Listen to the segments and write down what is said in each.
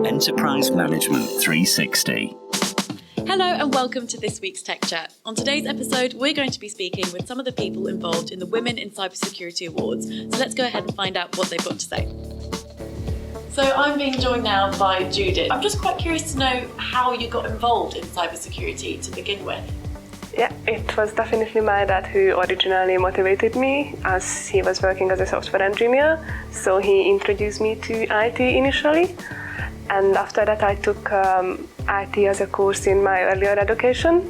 Enterprise Management 360. Hello and welcome to this week's Tech Chat. On today's episode, we're going to be speaking with some of the people involved in the Women in Cybersecurity Awards. So let's go ahead and find out what they've got to say. So I'm being joined now by Judy. I'm just quite curious to know how you got involved in cybersecurity to begin with. Yeah, it was definitely my dad who originally motivated me, as he was working as a software engineer. So he introduced me to IT initially. And after that I took IT as a course in my earlier education,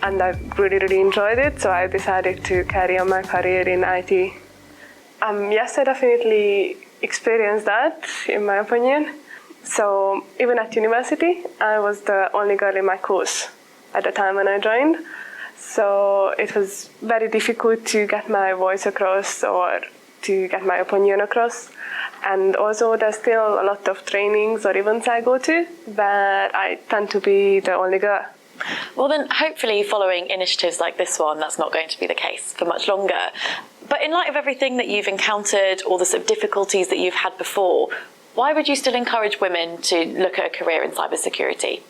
and I really enjoyed it, so I decided to carry on my career in IT. Yes, I definitely experienced that, in my opinion. So even at university, I was the only girl in my course at the time when I joined. So it was very difficult to get my voice across or to get my opinion across. And also there's still a lot of trainings or events I go to where I tend to be the only girl. Well then, hopefully following initiatives like this one, that's not going to be the case for much longer. But in light of everything that you've encountered, all the sort of difficulties that you've had before, why would you still encourage women to look at a career in cybersecurity?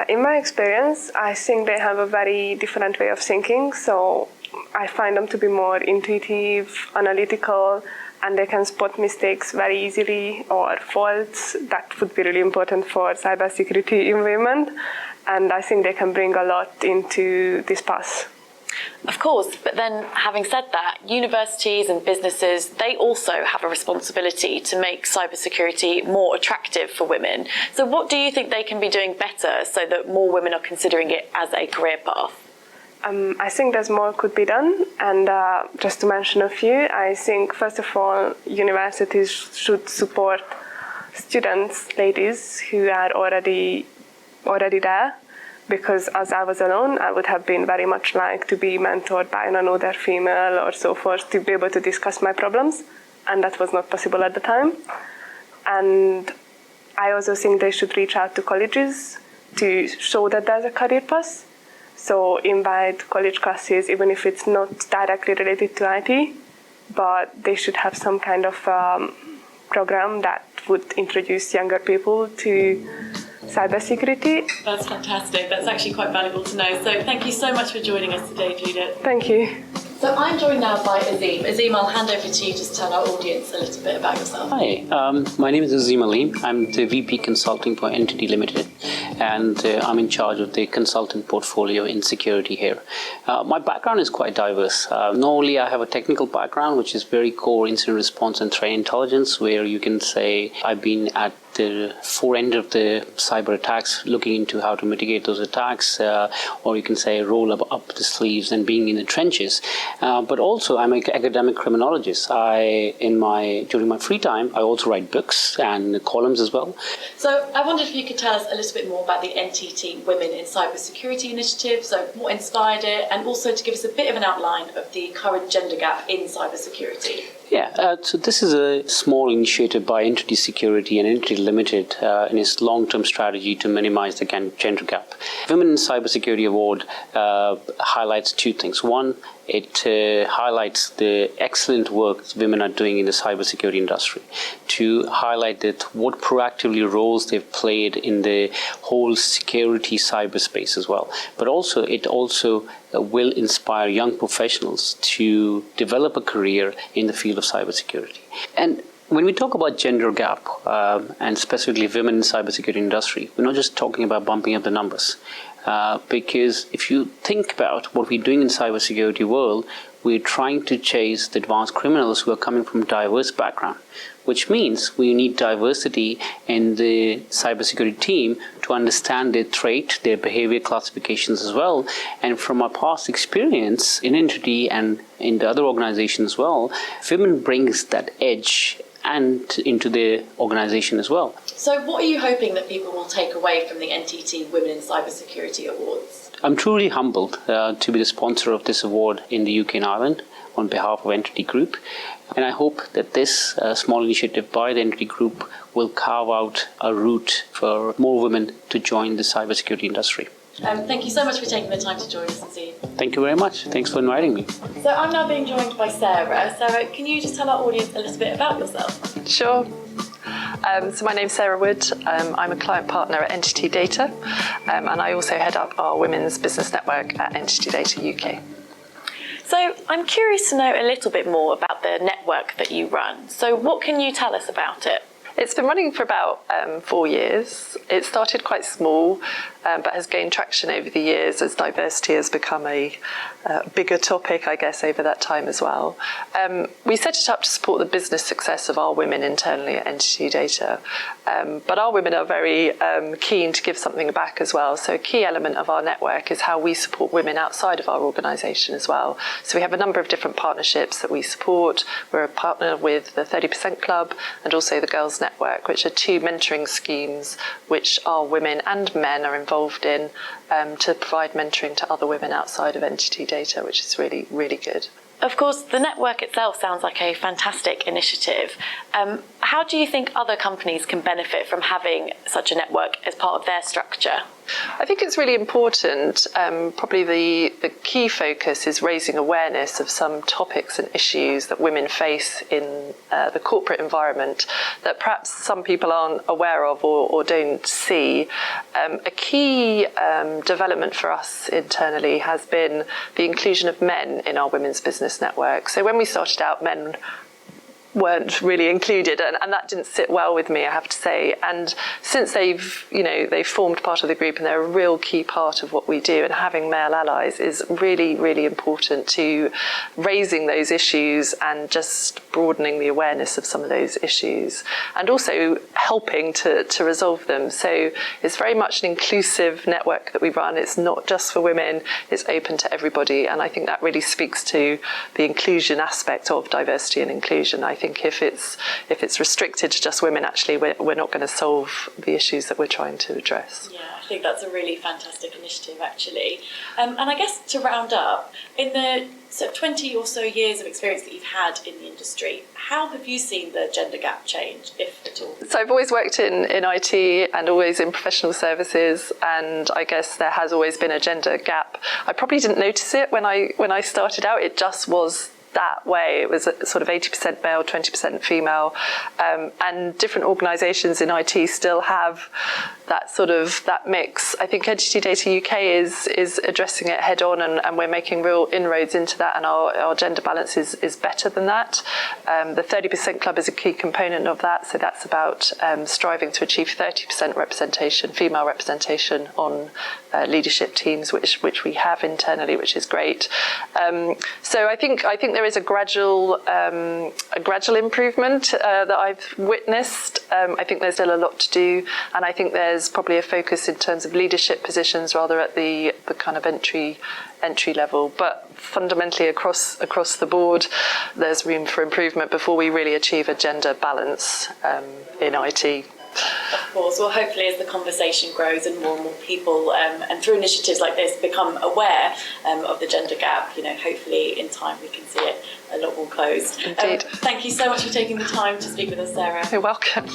In my experience, I think they have a very different way of thinking. So I find them to be more intuitive, analytical, and they can spot mistakes very easily or faults that would be really important for cybersecurity in women. And I think they can bring a lot into this path. Of course, but then having said that, universities and businesses, they also have a responsibility to make cybersecurity more attractive for women. So what do you think they can be doing better so that more women are considering it as a career path? I think there's more could be done, and just to mention a few, I think first of all, universities should support students, ladies, who are already there, because as I was alone, I would have been very much like to be mentored by another female or so forth to be able to discuss my problems, and that was not possible at the time. And I also think they should reach out to colleges to show that there's a career path. So invite college classes, even if it's not directly related to IT, but they should have some kind of program that would introduce younger people to cybersecurity. That's fantastic. That's actually quite valuable to know. So thank you so much for joining us today, Judith. Thank you. So I'm joined now by Azim. Azim, I'll hand over to you just to tell our audience a little bit about yourself. Hi, my name is Azim Aleem. I'm the VP Consulting for NTT Limited, and I'm in charge of the consultant portfolio in security here. My background is quite diverse. Not only I have a technical background, which is very core incident response and threat intelligence, where you can say I've been at the fore end of the cyber attacks, looking into how to mitigate those attacks, or you can say roll up the sleeves and being in the trenches. But also, I'm an academic criminologist. During my free time, I also write books and columns as well. So I wondered if you could tell us a little bit more about the NTT Women in Cybersecurity initiative, so what inspired it, and also to give us a bit of an outline of the current gender gap in cybersecurity. Yeah, so this is a small initiative by NTT Security and NTT Limited in its long-term strategy to minimize the gender gap. Women in Cybersecurity Award highlights two things. One, it highlights the excellent work women are doing in the cybersecurity industry, to highlight that what proactively roles they've played in the whole security cyberspace as well. But also, it also will inspire young professionals to develop a career in the field of cybersecurity. And when we talk about gender gap, and specifically women in the cybersecurity industry, we're not just talking about bumping up the numbers. Because if you think about what we're doing in the cybersecurity world, we're trying to chase the advanced criminals who are coming from diverse background, which means we need diversity in the cybersecurity team to understand their trait, their behavior classifications as well. And from our past experience in NTT and in the other organizations as well, women brings that edge and into the organization as well. So what are you hoping that people will take away from the NTT Women in Cybersecurity Awards? I'm truly humbled to be the sponsor of this award in the UK and Ireland on behalf of NTT Group. And I hope that this small initiative by the NTT Group will carve out a route for more women to join the cybersecurity industry. Thank you so much for taking the time to join us, Azim. Thank you very much. Thanks for inviting me. So I'm now being joined by Sara. Sara, can you just tell our audience a little bit about yourself? Sure. So my name's Sara Wood. I'm a client partner at NTT Data, and I also head up our Women's Business Network at NTT Data UK. So I'm curious to know a little bit more about the network that you run. So what can you tell us about it? It's been running for about 4 years. It started quite small, but has gained traction over the years as diversity has become a bigger topic, I guess, over that time as well. We set it up to support the business success of our women internally at NTT Data, but our women are very keen to give something back as well. So a key element of our network is how we support women outside of our organisation as well. So we have a number of different partnerships that we support. We're a partner with the 30% Club and also the Girls Network, which are 2 mentoring schemes which our women and men are involved in to provide mentoring to other women outside of NTT Data, which is really, really good. Of course, the network itself sounds like a fantastic initiative. How do you think other companies can benefit from having such a network as part of their structure? I think it's really important. Probably the key focus is raising awareness of some topics and issues that women face in the corporate environment that perhaps some people aren't aware of or don't see. A key development for us internally has been the inclusion of men in our Women's Business Network. So when we started out, men weren't really included, and that didn't sit well with me, I have to say. And since they've formed part of the group and they're a real key part of what we do, and having male allies is really, really important to raising those issues and just broadening the awareness of some of those issues and also helping to resolve them. So it's very much an inclusive network that we run. It's not just for women, it's open to everybody, and I think that really speaks to the inclusion aspect of diversity and inclusion. I think if it's restricted to just women, actually we're not going to solve the issues that we're trying to address. Yeah, I think that's a really fantastic initiative, actually. And I guess to round up, in the 20 or so years of experience that you've had in the industry, how have you seen the gender gap change, if at all? So I've always worked in IT and always in professional services, and I guess there has always been a gender gap. I probably didn't notice it when I started out. It just was that way. It was sort of 80% male, 20% female, and different organisations in IT still have that mix. I think NTT Data UK is addressing it head on, and we're making real inroads into that, and our gender balance is better than that. The 30% Club is a key component of that, so that's about striving to achieve 30% representation, female representation on leadership teams, which we have internally, which is great. So I think there is a gradual improvement that I've witnessed. I think there's still a lot to do, and I think there's probably a focus in terms of leadership positions rather at the kind of entry level. But fundamentally across the board, there's room for improvement before we really achieve a gender balance in IT. Of course. Well, hopefully as the conversation grows and more people, and through initiatives like this, become aware of the gender gap, hopefully in time we can see it a lot more closed. Indeed. Thank you so much for taking the time to speak with us, Sara. You're welcome.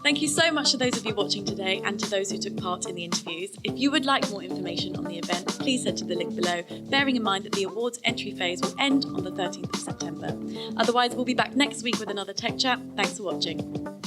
Thank you so much to those of you watching today and to those who took part in the interviews. If you would like more information on the event, please head to the link below, bearing in mind that the awards entry phase will end on the 13th of September. Otherwise, we'll be back next week with another Tech Chat. Thanks for watching.